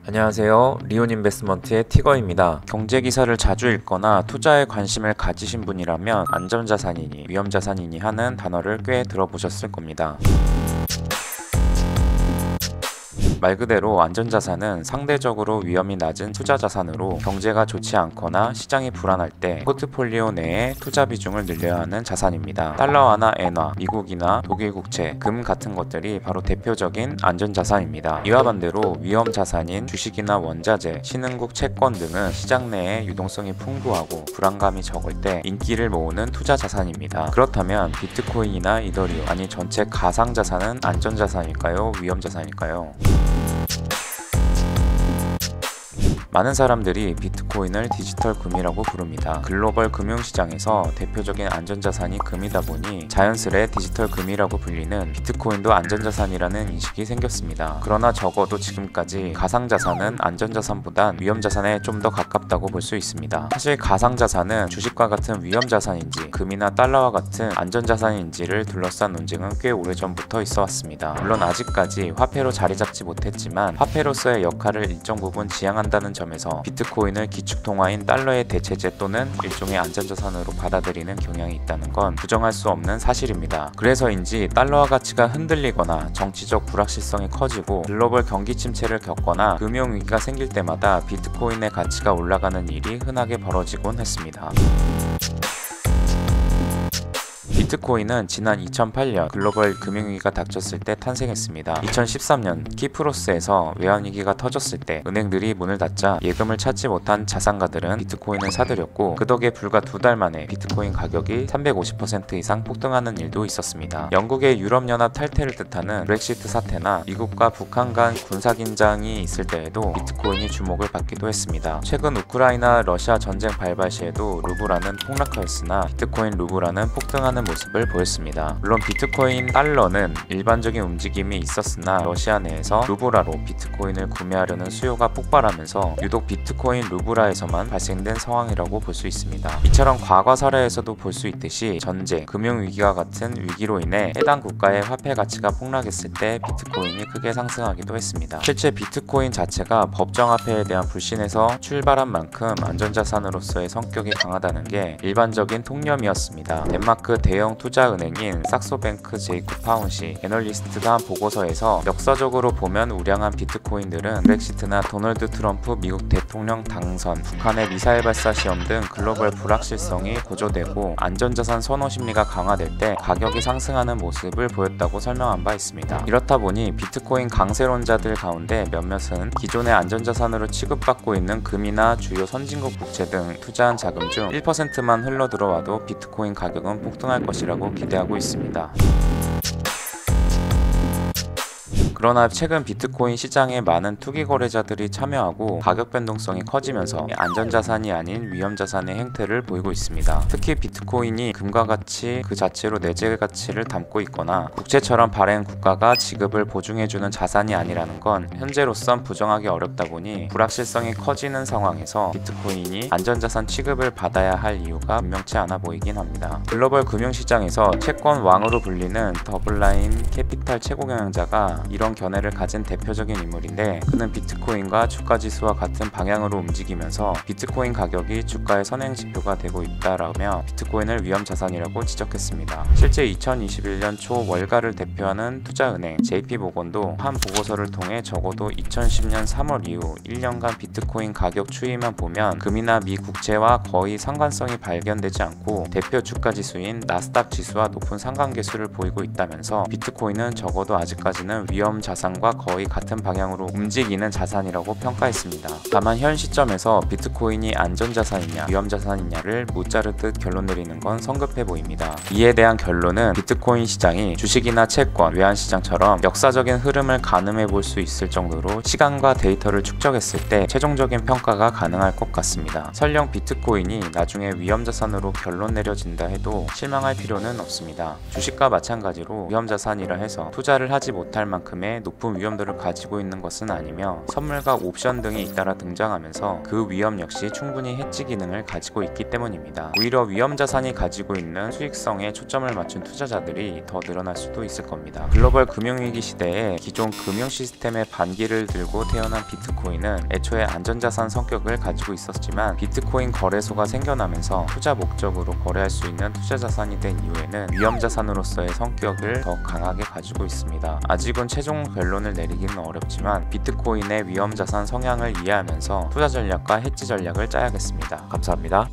안녕하세요. 리온인베스트먼트의 티거입니다. 경제기사를 자주 읽거나 투자에 관심을 가지신 분이라면 안전자산이니 위험자산이니 하는 단어를 꽤 들어보셨을 겁니다. 말 그대로 안전자산은 상대적으로 위험이 낮은 투자자산으로 경제가 좋지 않거나 시장이 불안할 때 포트폴리오 내에 투자 비중을 늘려야 하는 자산입니다. 달러화나 엔화, 미국이나 독일 국채, 금 같은 것들이 바로 대표적인 안전자산입니다. 이와 반대로 위험자산인 주식이나 원자재, 신흥국 채권 등은 시장 내에 유동성이 풍부하고 불안감이 적을 때 인기를 모으는 투자자산입니다. 그렇다면 비트코인이나 이더리움, 아니 전체 가상자산은 안전자산일까요? 위험자산일까요? 많은 사람들이 비트코인을 디지털 금이라고 부릅니다. 글로벌 금융시장에서 대표적인 안전자산이 금이다 보니 자연스레 디지털 금이라고 불리는 비트코인도 안전자산이라는 인식이 생겼습니다. 그러나 적어도 지금까지 가상자산은 안전자산보단 위험자산에 좀 더 가깝다고 볼 수 있습니다. 사실 가상자산은 주식과 같은 위험자산인지 금이나 달러와 같은 안전자산인지를 둘러싼 논쟁은 꽤 오래전부터 있어 왔습니다. 물론 아직까지 화폐로 자리 잡지 못했지만 화폐로서의 역할을 일정 부분 지향한다는 점에서 비트코인을 기축통화인 달러의 대체제 또는 일종의 안전자산으로 받아들이는 경향이 있다는 건 부정할 수 없는 사실입니다. 그래서인지 달러화 가치가 흔들리거나 정치적 불확실성이 커지고 글로벌 경기 침체를 겪거나 금융위기가 생길 때마다 비트코인의 가치가 올라가는 일이 흔하게 벌어지곤 했습니다. 비트코인은 지난 2008년 글로벌 금융위기가 닥쳤을 때 탄생했습니다. 2013년 키프로스에서 외환위기가 터졌을 때 은행들이 문을 닫자 예금을 찾지 못한 자산가들은 비트코인을 사들였고 그 덕에 불과 2달 만에 비트코인 가격이 350% 이상 폭등하는 일도 있었습니다. 영국의 유럽연합 탈퇴를 뜻하는 브렉시트 사태나 미국과 북한 간 군사긴장이 있을 때에도 비트코인이 주목을 받기도 했습니다. 최근 우크라이나 러시아 전쟁 발발 시에도 루블화는 폭락하였으나 비트코인 루블화는 폭등하는 모습을 보였습니다. 물론 비트코인 달러는 일반적인 움직임이 있었으나 러시아 내에서 루블화로 비트코인을 구매하려는 수요가 폭발하면서 유독 비트코인 루블화에서만 발생된 상황이라고 볼 수 있습니다. 이처럼 과거 사례에서도 볼 수 있듯이 전쟁, 금융위기와 같은 위기로 인해 해당 국가의 화폐 가치가 폭락했을 때 비트코인이 크게 상승하기도 했습니다. 실제 비트코인 자체가 법정화폐에 대한 불신에서 출발한 만큼 안전자산으로서의 성격이 강하다는 게 일반적인 통념이었습니다. 덴마크 대형 투자은행인 saksobank 제이콥 파운시 애널리스트가 한 보고서에서 역사적으로 보면 우량한 비트코인들은 브렉시트나 도널드 트럼프 미국 대통령 당선, 북한의 미사일 발사 시험 등 글로벌 불확실성이 고조되고 안전자산 선호 심리가 강화될 때 가격이 상승하는 모습을 보였다고 설명한 바 있습니다. 이렇다 보니 비트코인 강세론자들 가운데 몇몇은 기존의 안전자산으로 취급받고 있는 금이나 주요 선진국 국채 등 투자한 자금 중 1%만 흘러들어와도 비트코인 가격은 폭등할 것이라고 기대하고 있습니다. 그러나 최근 비트코인 시장에 많은 투기 거래자들이 참여하고 가격 변동성이 커지면서 안전자산이 아닌 위험자산의 행태를 보이고 있습니다. 특히 비트코인이 금과 같이 그 자체로 내재 가치를 담고 있거나 국채처럼 발행 국가가 지급을 보증해주는 자산이 아니라는 건 현재로선 부정하기 어렵다 보니 불확실성이 커지는 상황에서 비트코인이 안전자산 취급을 받아야 할 이유가 분명치 않아 보이긴 합니다. 글로벌 금융시장에서 채권 왕으로 불리는 더블라인 캐피탈 최고 경영자가 이런 견해를 가진 대표적인 인물인데 그는 비트코인과 주가지수와 같은 방향으로 움직이면서 비트코인 가격이 주가의 선행지표가 되고 있다라며 비트코인을 위험자산이라고 지적했습니다. 실제 2021년 초 월가를 대표하는 투자은행 JP모건도 한 보고서를 통해 적어도 2010년 3월 이후 1년간 비트코인 가격 추이만 보면 금이나 미 국채와 거의 상관성이 발견되지 않고 대표 주가지수인 나스닥 지수와 높은 상관계수를 보이고 있다면서 비트코인은 적어도 아직까지는 위험 자산과 거의 같은 방향으로 움직이는 자산이라고 평가했습니다. 다만 현 시점에서 비트코인이 안전자산이냐 위험자산이냐를 못 자르듯 결론 내리는 건 성급해 보입니다. 이에 대한 결론은 비트코인 시장이 주식이나 채권, 외환시장처럼 역사적인 흐름을 가늠해 볼 수 있을 정도로 시간과 데이터를 축적했을 때 최종적인 평가가 가능할 것 같습니다. 설령 비트코인이 나중에 위험자산으로 결론 내려진다 해도 실망할 필요는 없습니다. 주식과 마찬가지로 위험자산이라 해서 투자를 하지 못할 만큼의 시스템에 높은 위험도를 가지고 있는 것은 아니며 선물과 옵션 등이 잇따라 등장하면서 그 위험 역시 충분히 해지 기능을 가지고 있기 때문입니다. 오히려 위험 자산이 가지고 있는 수익성에 초점을 맞춘 투자자들이 더 늘어날 수도 있을 겁니다. 글로벌 금융위기 시대에 기존 금융 시스템의 반기를 들고 태어난 비트코인은 애초에 안전자산 성격을 가지고 있었지만 비트코인 거래소가 생겨나면서 투자 목적으로 거래할 수 있는 투자자산이 된 이후에는 위험자산으로서의 성격을 더 강하게 가지고 있습니다. 아직은 최종 결론을 내리기는 어렵지만 비트코인의 위험자산 성향을 이해하면서 투자 전략과 해지 전략을 짜야겠습니다. 감사합니다.